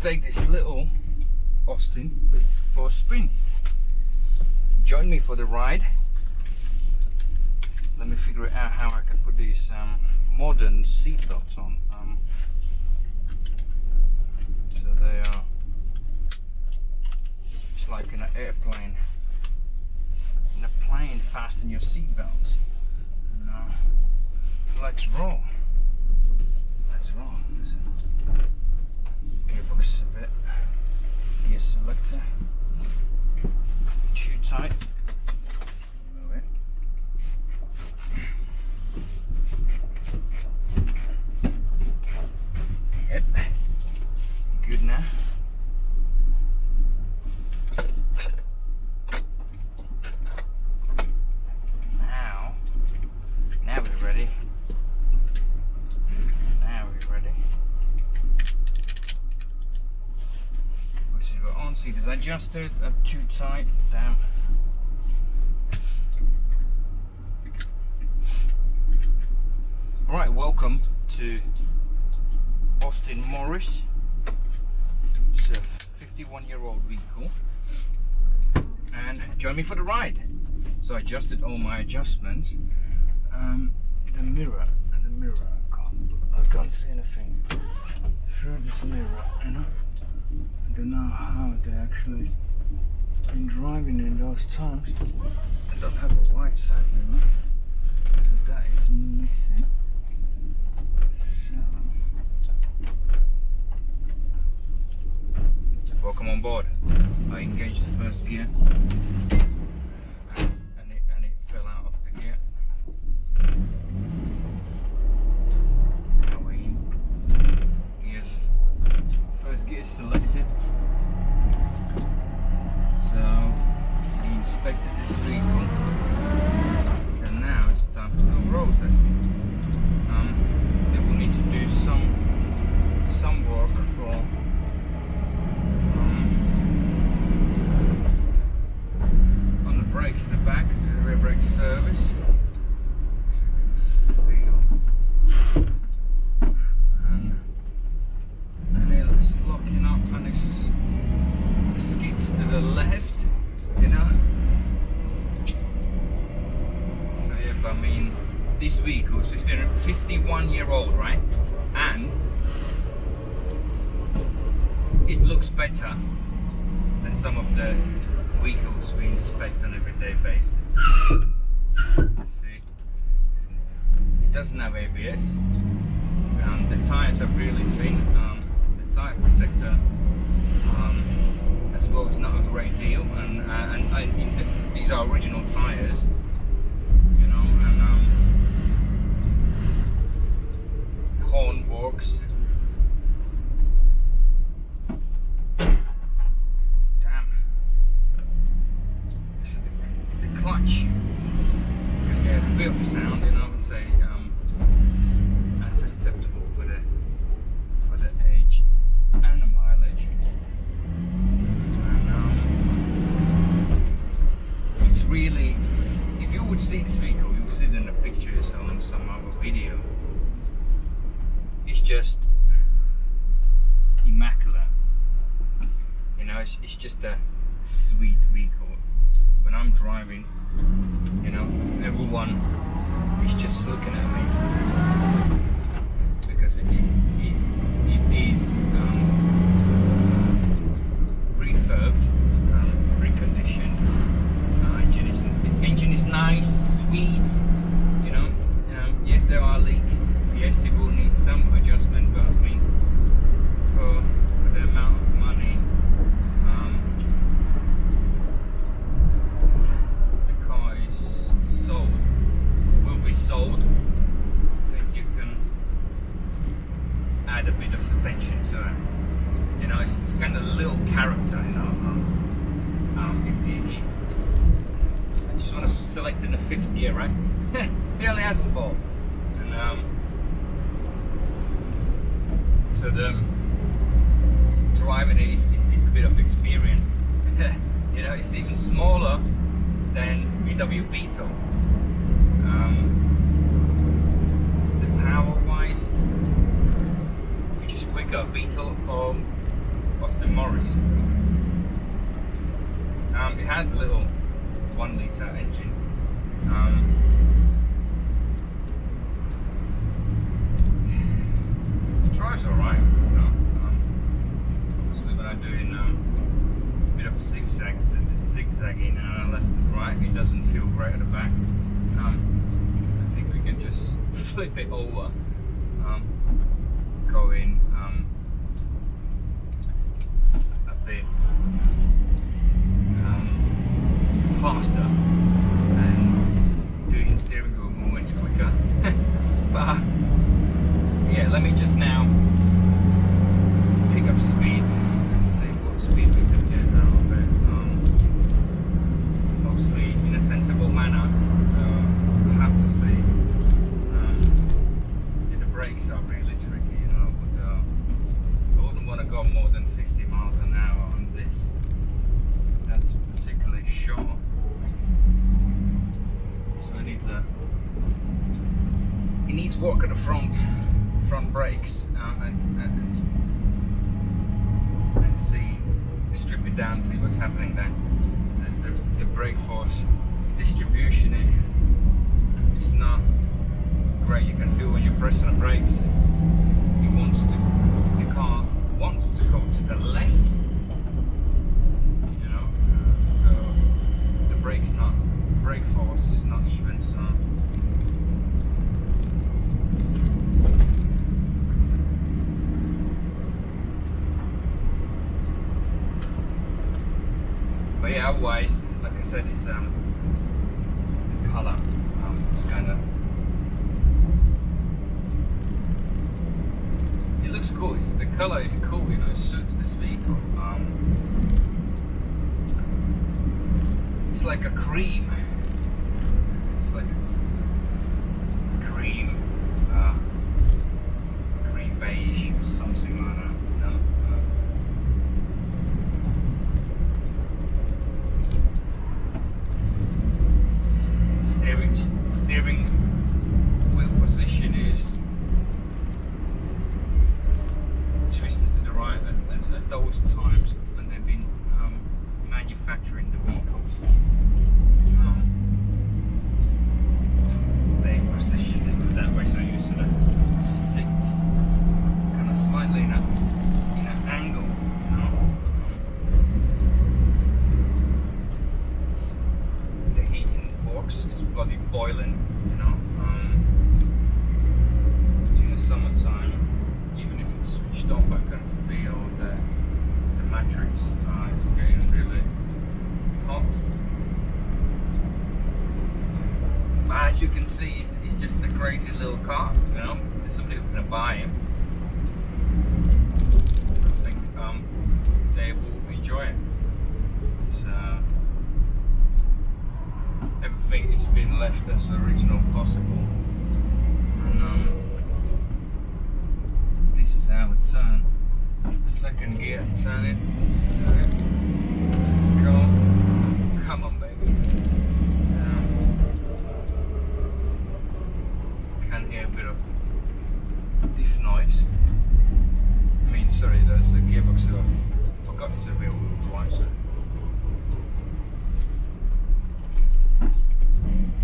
take this little Austin for a spin. Join me for the ride. Let me figure out how I can put these modern seat belts on. So they are just like in an airplane. In a plane, fasten your seat belts. No, legs roll. Legs roll. Gearbox a bit. Gear selector. Too tight. Move it. Yep. Good now. Now we're ready. Now we're ready. We're on. Seat is adjusted. Up too tight. Down. Right. Welcome to Austin Morris. It's a 51-year-old vehicle, and join me for the ride. So I adjusted all my adjustments. The mirror, I can't see anything through this mirror, you know. I don't know how they actually been driving in those times. I don't have a right side mirror, so that is missing. So, welcome on board. I engaged the first gear. And it fell out of the gear. Now we're in. Gears. First gear is selected. So we inspected this vehicle. So now it's time for the road testing. They will need to do some work for on the brakes in the back, the rear brake service. And it's locking up and it skids to the left, you know. So yeah, but I mean, this vehicle is 51-year-old, right? And it looks better than some of the vehicles we inspect on an everyday basis. See, it doesn't have ABS. The tires are really thin. The tire protector as well is not a great deal, and these are original tires, you know. And the horn works. Clutch. Gonna get a bit of sound, and I would say that's acceptable for the age and the mileage. And it's really, if you would see this vehicle, you would see it in the pictures or in some other video. It's just immaculate. You know, it's just a sweet vehicle. When I'm driving, you know, everyone is just looking at me because it is refurbed, reconditioned. Engine is nice, sweet. You know, yes, there are leaks. Yes, it will need some adjustment, but I mean, for the amount of money. Sold. I think you can add a bit of attention to it. You know, it's kind of a little character. You know, it's. I just want to select in the 5th gear, right? It only has 4, and so the driving it is a bit of experience. You know, it's even smaller than VW Beetle. The power wise, which is quicker, Beetle Austin Morris. It has a little 1 litre engine. It drives alright, you know. Obviously when I'm doing a bit of zigzagging left and right, it doesn't feel great at the back. I think we can just flip it over, going a bit faster and doing steering wheel movements quicker. But yeah, let me just now pick up speed and see what speed we can get out of it. Obviously in a sensible manner, so I have to see. Yeah, the brakes are really tricky, you know, but I wouldn't want to go more than 50 miles an hour on this. That's particularly short. So it needs work at the front brakes, and see, strip it down, see what's happening there. The brake force distribution is not great. You can feel when you're pressing the brakes, the car wants to go to the left, you know. So the brake force is not even. So but yeah, otherwise, like I said, it's the colour. It's kind of. It looks cool. The colour is cool. You know, it suits this vehicle. It's like a cream. It's like a cream beige or something like that. You know? Steering wheel position is twisted to the right at those times when they've been manufacturing the vehicles. They positioned it that way, so you sort of sit kind of slightly in an angle, you know. The heating works, it's bloody boiling, you know. In the summertime, even if it's switched off, I can feel the matrix is getting really hot. As you can see, it's just a crazy little car, you know. There's somebody who's going to buy him. I think they will enjoy it. So everything is being left as original possible. And this is how we turn. Second gear, turn it. Let's do it. Let's go. Come on, baby. Can hear a bit of diff noise. I mean, sorry, there's a gearbox. So I forgot it's a real wheel twice. So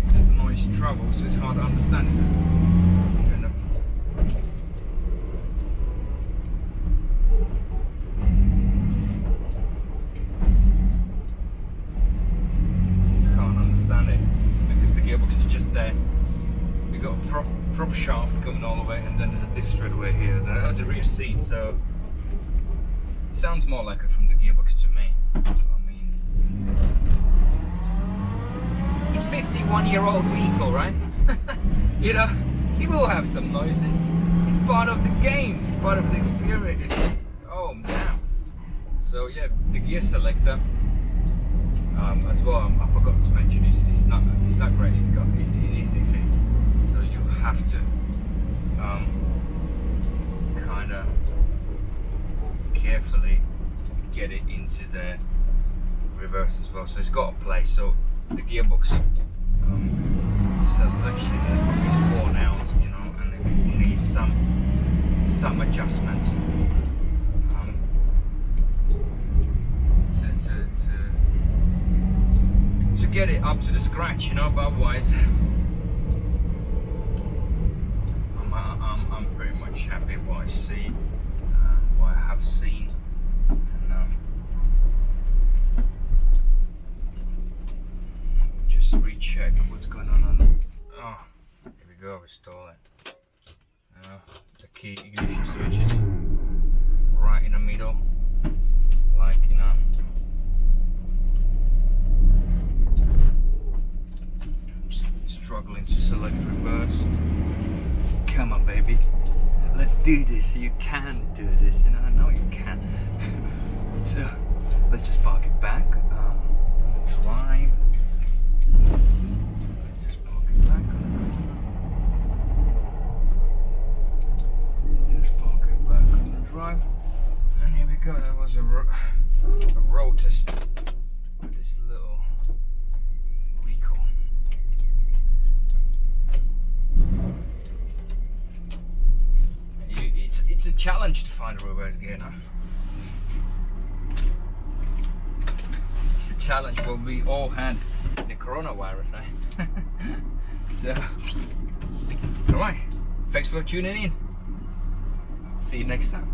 the noise travels, so it's hard to understand, isn't it? Can't understand it because the gearbox is just there. We've got a prop shaft coming all the way, and then there's a diff straight away here at the rear seat, so it sounds more like it from the gearbox to me. I mean, it's 51-year-old vehicle, right? You know, it will have some noises. It's part of the game. It's part of the experience. Oh damn! So yeah, the gear selector as well. I forgot to mention it's not great. It's got easy thing. So you have to kind of carefully get it into the reverse as well. So it's got a place. So the gearbox selection is worn out, you know, and it needs some adjustment. get it up to the scratch, you know, but otherwise I'm pretty much happy with what I see, what I have seen, and just recheck what's going on. Oh, here we go, restore it. The key ignition switch is right in the middle, like, you know. Struggling to select reverse. Come on, baby, let's do this. You can do this, you know. I know you can. So let's just park it back. Drive. Just park it back. Just park it back on the drive. And here we go. That was a road test with this little vehicle. It's a challenge to find a reverse gear now. It's a challenge what we all had in the coronavirus, eh? So, alright, thanks for tuning in. See you next time.